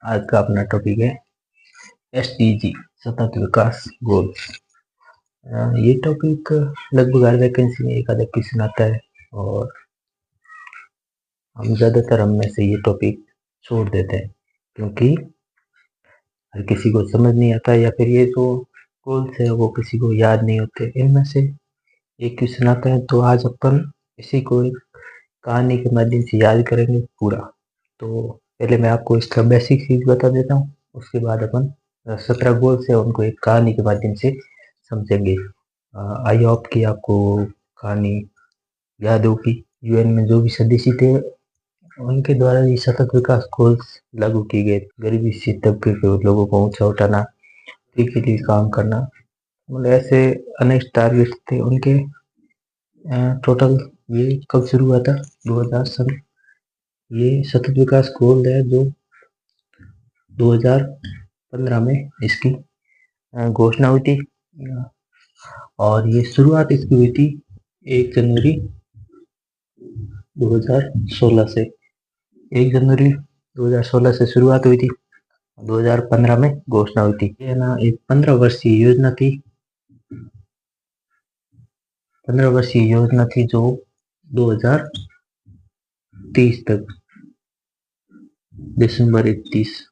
आज का अपना टॉपिक है SDG सतत विकास गोल। ये टॉपिक लगभग हर वैकेंसी में एक आधा क्वेश्चन आता है और हम ज़्यादातर हम में से ये टॉपिक छोड़ देते हैं क्योंकि हर किसी को समझ नहीं आता या फिर ये जो गोल्स है वो किसी को याद नहीं होते। इनमें से एक क्वेश्चन आता है तो आज अपन इसी को एक कहानी के माध्यम से याद करेंगे पूरा। तो पहले मैं आपको इसका बेसिक चीज बता देता हूँ, उसके बाद अपन 17 गोल्स है उनको एक कहानी के माध्यम से समझेंगे। आई होप कि आपको कहानी याद होगी। यूएन में जो भी सदस्य थे उनके द्वारा ये सतत विकास गोल्स लागू किए गए। गरीबी से तबके के लोगों को ऊंचा उठाना, के लिए काम करना, मतलब ऐसे अनेक टारगेट थे उनके। टोटल ये कब शुरू हुआ था? 2000 सन। ये सतत विकास गोल है जो 2015 में इसकी घोषणा हुई थी और ये शुरुआत इसकी हुई थी 1 जनवरी 2016 से। 1 जनवरी 2016 से शुरुआत हुई थी, 2015 में घोषणा हुई थी। ये ना एक 15 वर्षीय योजना थी। 15 वर्षीय योजना थी जो 2030 तक, दिसंबर 31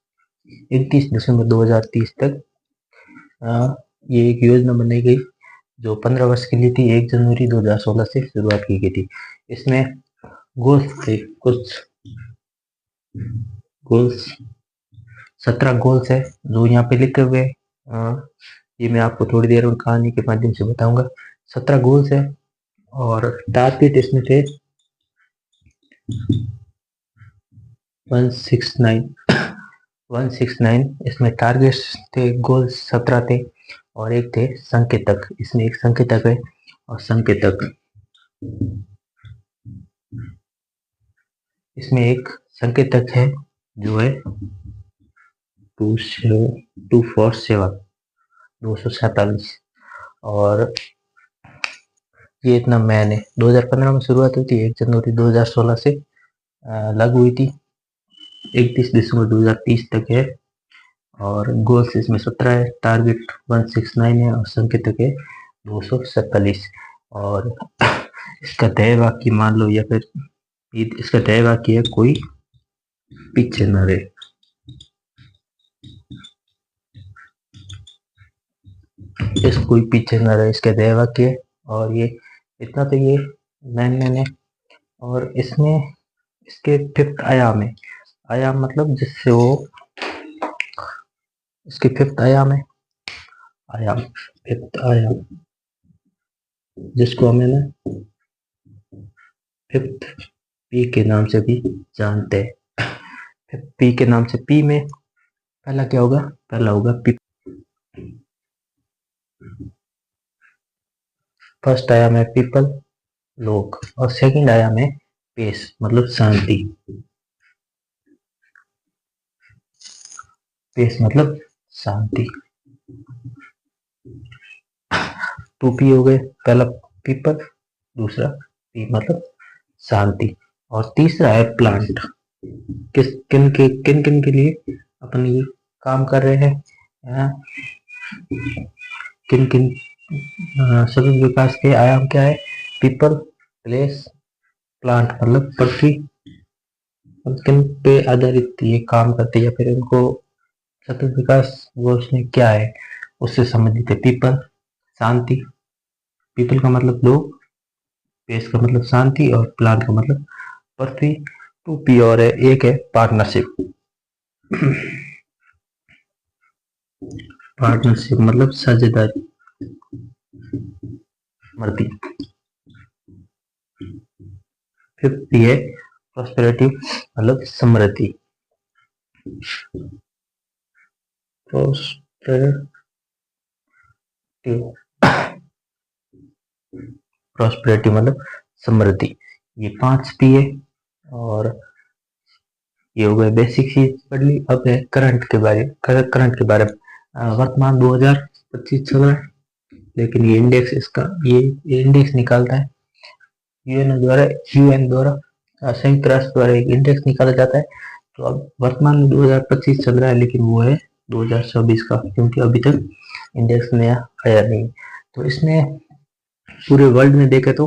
दिसंबर 2030 तक ये एक योजना बनाई गई जो 15 वर्ष के लिए थी। 1 जनवरी 2016 से शुरुआत की गई थी। इसमें गोल्स थे कुछ गोल्स, 17 गोल्स है जो यहाँ पे लिखे हुए। ये मैं आपको थोड़ी देर में कहानी के माध्यम से बताऊंगा। 17 गोल्स है और टारगेट इसमें थे 169 इसमें टारगेट्स थे। गोल्स 17 थे और एक थे संकेतक। इसमें एक संकेतक है और संकेतक इसमें एक संकेतक है जो है 247 और ये इतना मैन है। 2015 में शुरुआत हुई थी, 1 जनवरी 2016 से लागू हुई थी, 31 दिसंबर 2030 तक है और गोल्स इसमें 17 है, टारगेट 169 है और संकेतक है 247। और इसका ध्येय वाक्य मान लो या फिर इसका ध्येय वाक्य है कोई पीछे न रहे। इस कोई पीछे न रहे इसका ध्येय वाक्य है और ये इतना तो ये मैंने और इसमें इसके 5th आयाम है। आयाम मतलब जिससे वो इसके 5th आयाम है। आयाम 5th आयाम जिसको हमें ना 5th पी के नाम से भी जानते हैं। पी के नाम से, पी में पहला क्या होगा? पहला होगा पी। फर्स्ट आयाम है पीपल, लोग, और सेकंड आयाम है पेस मतलब शांति। पेस मतलब शांति। 2 पी हो गए, पहला पीपल, दूसरा पी मतलब शांति, और तीसरा है प्लांट। किन किन के लिए अपन ये काम कर रहे हैं? किन किन सतत विकास के आयाम क्या है? पीपल, प्लेस, प्लांट मतलब पृथ्वी, किन पे आधारित ये काम करते हैं या फिर इनको सतत विकास गोल्स में क्या है उससे संबंधित है। पीपल शांति, पीपल का मतलब लोग, पेस का मतलब शांति और प्लांट का मतलब पृथ्वी। 2 पी और है, एक है पार्टनरशिप। पार्टनरशिप मतलब साझेदारी, मर्दी। 5th है प्रॉस्पेरिटी मतलब समृद्धि। प्रॉस्पेरिटी मतलब समृद्धि। ये 5 पी है और ये हो गए बेसिक चीज पढ़ ली। अब है करंट के बारे में। वर्तमान 2025 चल रहा है, लेकिन ये इंडेक्स इसका ये इंडेक्स निकालता है यूएन द्वारा संयुक्त राष्ट्र द्वारा एक इंडेक्स निकाला जाता है तो अब वर्तमान में 2025 चल रहा है, लेकिन वो है 2026 का, क्योंकि अभी तक इंडेक्स नया आया नहीं। तो इसमें पूरे वर्ल्ड में देखे तो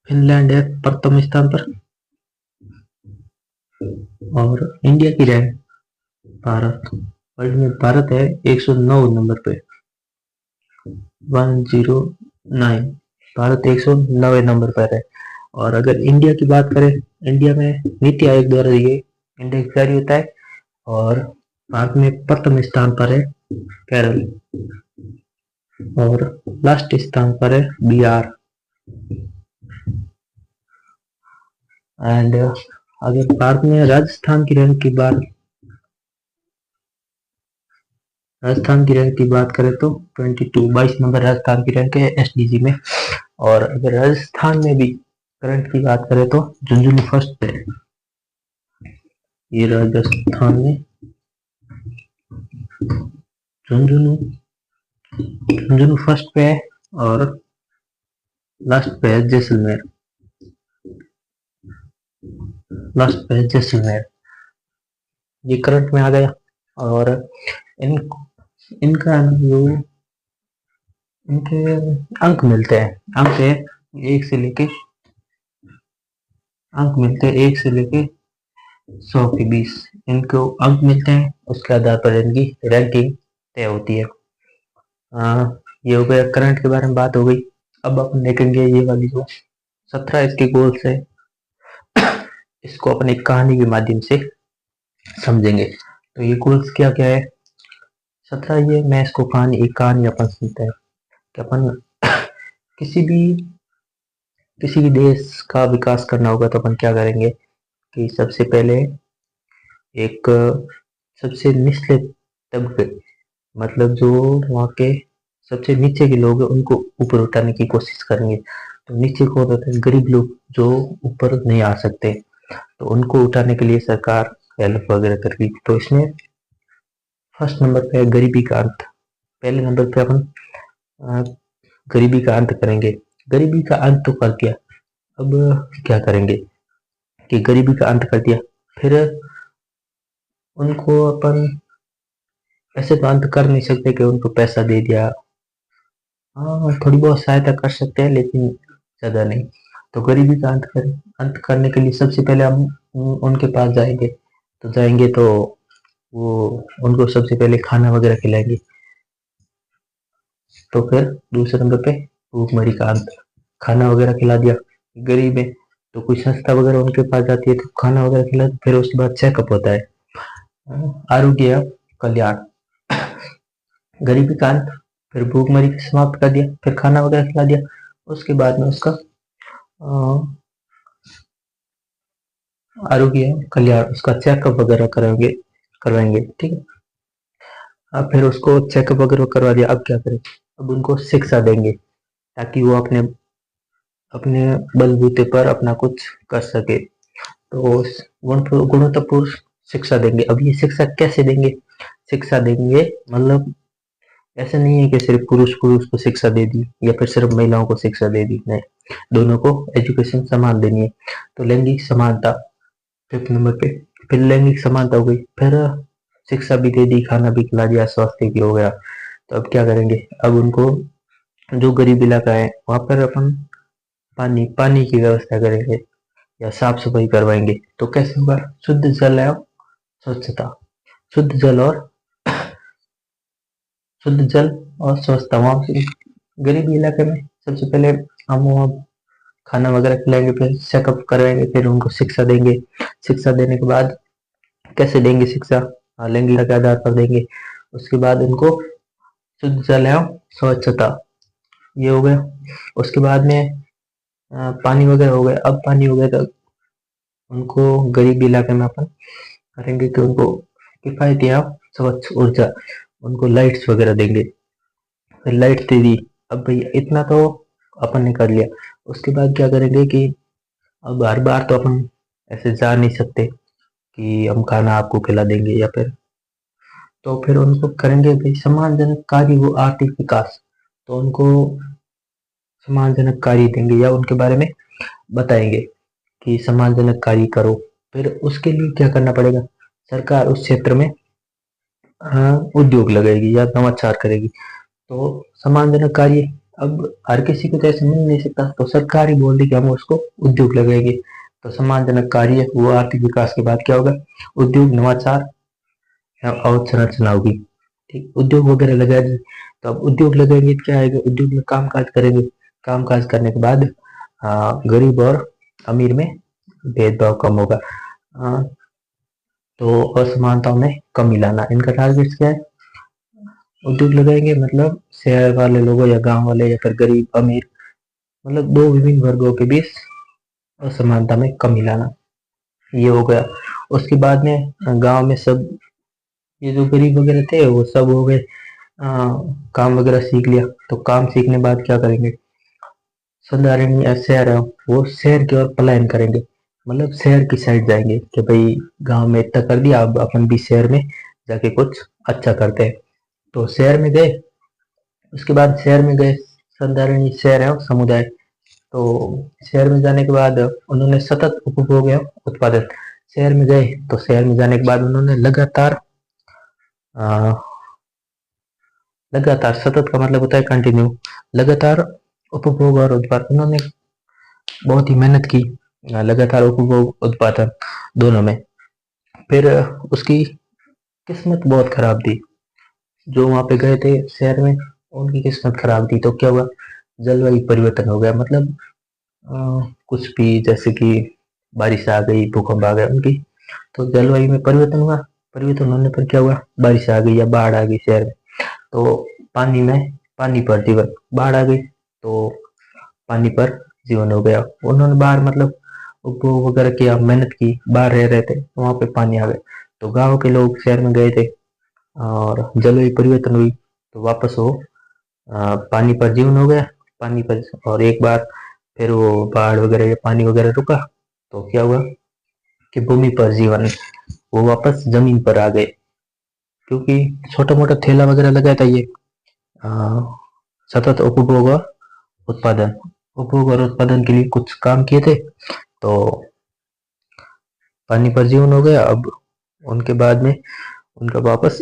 फिनलैंड है प्रथम स्थान पर, और इंडिया की रैंक भारत, वर्ल्ड में भारत है 109 नंबर पे, 109, भारत 109 नंबर पर है। और अगर इंडिया की बात करें, इंडिया में नीति आयोग द्वारा ये इंडेक्स जारी होता है, और भारत में प्रथम स्थान पर है केरल, और लास्ट स्थान पर है बिहार। एंड अगर भारत में राजस्थान की रैंक की बात करें तो 22 नंबर राजस्थान की रैंक है एसडीजी में। और अगर राजस्थान में भी करंट की बात करें तो झुंझुनू फर्स्ट पे है। ये राजस्थान में झुंझुनू फर्स्ट पे है, और लास्ट पे है जैसलमेर, ये करंट में आ गया। और इन इनका जो इनके अंक मिलते हैं, अंक है एक से लेके 100 के 20 इनको अंक मिलते हैं। उसके आधार पर इनकी रैंकिंग तय होती है। ये हो गया करंट के बारे में बात हो गई। अब अपन देखेंगे ये वाली जो 17 इसके गोल्स है, इसको अपन एक कहानी के माध्यम से समझेंगे। तो ये गोल्स क्या क्या है 17, ये मैं इसको एक कहानी अपन सुनते हैं कि अपन किसी भी देश का विकास करना होगा तो अपन क्या करेंगे कि सबसे पहले एक सबसे निचले तबके, मतलब जो वहाँ के सबसे नीचे के लोग हैं उनको ऊपर उठाने की कोशिश करेंगे। तो नीचे को होते हैं गरीब लोग जो ऊपर नहीं आ सकते, तो उनको उठाने के लिए सरकार हेल्प वगैरह करेगी। तो इसमें फर्स्ट नंबर पे है गरीबी का अंत। पहले नंबर पे अपन गरीबी का अंत करेंगे। गरीबी का अंत तो कर दिया, अब क्या करेंगे कि गरीबी का अंत कर दिया, फिर उनको अपन ऐसे तो अंत कर नहीं सकते कि उनको पैसा दे दिया, हाँ थोड़ी बहुत सहायता कर सकते हैं लेकिन ज़्यादा नहीं। तो गरीबी का अंत करने के लिए सबसे पहले हम उनके पास जाएंगे तो वो उनको सबसे पहले खाना वगैरह खिलाएंगे। तो फिर दूसरे नंबर पे भूखमरी का अंत, खाना वगैरह खिला दिया, गरीब है तो कोई संस्था वगैरह उनके पास जाती है तो खाना वगैरह खिला, फिर उसके बाद चेकअप होता है, आरोग्य कल्याण, गरीबी का अंत, फिर भूखमरी को समाप्त कर दिया, फिर खाना वगैरह खिला दिया, उसके बाद में उसका आरोग्य कल्याण, उसका चेकअप वगैरह करवाएंगे, ठीक है। अब फिर उसको चेकअप वगैरह करवा दिया, अब क्या करें, अब उनको शिक्षा देंगे ताकि वो अपने अपने बलबूते पर अपना कुछ कर सके। तो गुणवत्तापूर्ण शिक्षा देंगे। अब ये शिक्षा कैसे देंगे, शिक्षा देंगे मतलब ऐसा नहीं है कि सिर्फ पुरुष को शिक्षा दे दी या फिर सिर्फ महिलाओं को शिक्षा दे दी, नहीं, दोनों को एजुकेशन समान देनी है। तो लैंगिक समानता फिफ्थ नंबर पे, फिर लैंगिक समानता हो गई, फिर शिक्षा भी दे दी, खाना भी खिला दिया, स्वास्थ्य भी हो गया। तो अब क्या करेंगे, अब उनको जो गरीब इलाका है वहां पर अपन पानी की व्यवस्था करेंगे या साफ सफाई करवाएंगे। तो कैसे होगा, शुद्ध जल है, स्वच्छता, शुद्ध जल और स्वच्छता। वहां गरीबी इलाके में सबसे पहले हम वहाँ खाना वगैरह खिलाएंगे, फिर चेकअप करवाएंगे, फिर उनको शिक्षा देंगे। शिक्षा देने के बाद कैसे देंगे शिक्षा, लैंगिकता के आधार पर देंगे। उसके बाद उनको शुद्ध जल एवं स्वच्छता, ये हो गया। उसके बाद में पानी वगैरह हो गया। अब पानी हो गया तो उनको गरीब इलाके में अपन करेंगे कि उनको किफायती या स्वच्छ ऊर्जा, उनको लाइट्स वगैरह देंगे, फिर लाइट्स दे दी। अब भैया इतना तो अपन ने कर लिया, उसके बाद क्या करेंगे कि अब हर बार तो अपन ऐसे जा नहीं सकते कि हम खाना आपको खिला देंगे या फिर, तो फिर उनको करेंगे भाई सम्मानजनक कार्य वो आर्थिक विकास। तो उनको सम्मानजनक कार्य देंगे या उनके बारे में बताएंगे कि सम्मानजनक कार्य करो। फिर उसके लिए क्या करना पड़ेगा, सरकार उस क्षेत्र में उद्योग लगाएगी या नवाचार करेगी। तो सम्मानजनक कार्य, अब हर किसी को तो ऐसे मिल नहीं सकता, तो सरकार ही बोल दी कि हम उसको उद्योग लगाएंगे। तो सम्मानजनक कार्य वो आर्थिक विकास के बाद क्या होगा, उद्योग नवाचार अवसंरचना होगी। ठीक, उद्योग वगैरह लगा दी, तो अब उद्योग लगाएंगे तो क्या आएगा, उद्योग में काम काज करेंगे, काम काज करने के बाद गरीब और अमीर में भेदभाव कम होगा। तो असमानताओं में कमी लाना इनका टारगेट क्या है। उद्योग लगाएंगे मतलब शहर वाले लोगों या गांव वाले या फिर गरीब अमीर, मतलब दो विभिन्न वर्गों के बीच असमानता में कमी लाना, ये हो गया। उसके बाद में गांव में सब ये जो गरीब वगैरह थे वो सब हो गए, काम वगैरह सीख लिया। तो काम सीखने बाद क्या करेंगे, साधारण शहर है वो शहर की ओर पलायन करेंगे, मतलब शहर की साइड जाएंगे कि भाई गांव में इतना कर दिया, अब अपन भी शहर में जाके कुछ अच्छा करते हैं। तो शहर में गए, उसके बाद शहर में गए, साधारण शहर है समुदाय। तो शहर में जाने के बाद उन्होंने सतत उपभोग एवं उत्पादन, शहर में गए तो शहर में जाने के बाद उन्होंने लगातार सतत का मतलब होता है कंटिन्यू, लगातार उपभोग और उत्पादन, उन्होंने बहुत ही मेहनत की, लगातार उपभोग उत्पादन दोनों में। फिर उसकी किस्मत बहुत खराब थी, जो वहां पे गए थे शहर में उनकी किस्मत खराब थी। तो क्या हुआ, जलवायु परिवर्तन हो गया, मतलब कुछ भी, जैसे कि बारिश आ गई, भूकंप आ गया उनकी, तो जलवायु में परिवर्तन हुआ। परिवर्तन होने पर क्या हुआ, बारिश आ गई या बाढ़ आ गई शहर में, तो पानी पर जीवन, बाढ़ आ गई तो पानी पर जीवन हो गया। उन्होंने बाहर मतलब उपभोग वगैरह किया, मेहनत की, बाहर रह रहे थे तो वहां पे पानी आ गया, तो गांव के लोग शहर में गए थे और जलवायु परिवर्तन हुई तो वापस वो पानी पर जीवन हो गया, पानी पर। और एक बार फिर वो बाढ़ वगैरह या पानी वगैरह रुका तो क्या हुआ कि भूमि पर जीवन, वो वापस जमीन पर आ गए, क्योंकि छोटा मोटा ठेला वगैरह लगाया था ये, आ, सतत उपभोग और उत्पादन, उपभोग और उत्पादन के लिए कुछ काम किए थे, तो पानी पर जीवन हो गया। अब उनके बाद में उनका वापस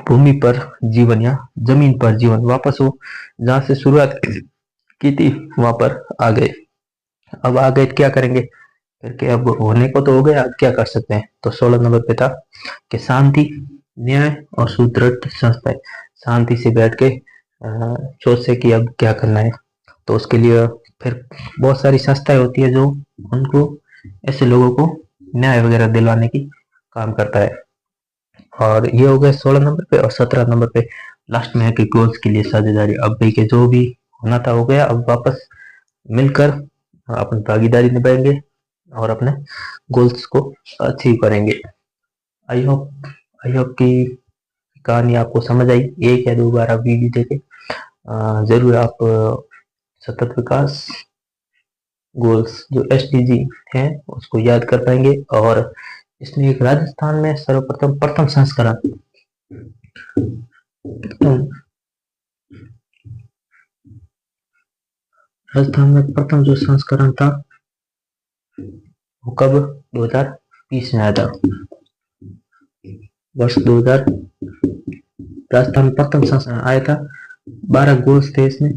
भूमि पर जीवन या जमीन पर जीवन, वापस वो जहां से शुरुआत की थी वहां पर आ गए। अब आ गए क्या करेंगे करके, अब होने को तो हो गया, अब क्या कर सकते हैं। तो 16 नंबर पे था कि शांति, न्याय और सुदृढ़ संस्थाएं, शांति से बैठ के सोचे कि अब क्या करना है। तो उसके लिए फिर बहुत सारी संस्थाएं होती है जो उनको, ऐसे लोगों को न्याय वगैरह दिलवाने की काम करता है। और ये हो गए 16 नंबर पे। और 17 नंबर पे लास्ट में है कि गोल्स के लिए साझेदारी, अब भाई के जो भी होना था हो गया, अब वापस मिलकर अपनी भागीदारी निभाएंगे और अपने गोल्स को अचीव करेंगे। आई होप आई होप कि कहानी आपको समझ आई। एक या दो बार आप वीडियो देखें, जरूर आप सतत विकास गोल्स जो एसडीजी हैं उसको याद कर पाएंगे। और इसमें एक राजस्थान में सर्वप्रथम प्रथम संस्करण, राजस्थान में प्रथम जो संस्करण था वो कब, 2020 में आया था, वर्ष 2000 राजस्थान में प्रथम संस्करण आया था। 12 गोल्स थे इसमें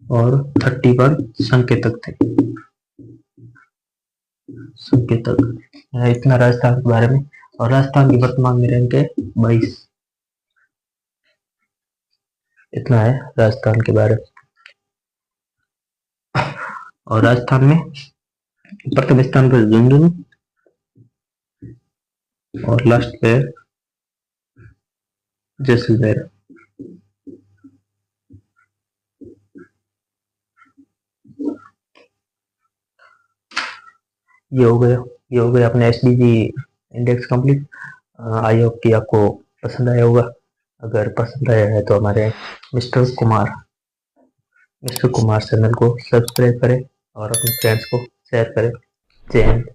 और 31 संकेतक थे, संकेतक। इतना राजस्थान के बारे में। और राजस्थान की वर्तमान में रैंक है 22, इतना है राजस्थान के बारे में। और राजस्थान में प्रथम स्थान पर झुंझुनू और लास्ट पे जैसलमेर। ये हो गया अपने SDG index complete. I hope कि आपको पसंद आया होगा। अगर पसंद आया है तो हमारे मिस्टर कुमार चैनल को सब्सक्राइब करें और अपने फ्रेंड्स को शेयर करें। जय हिंद।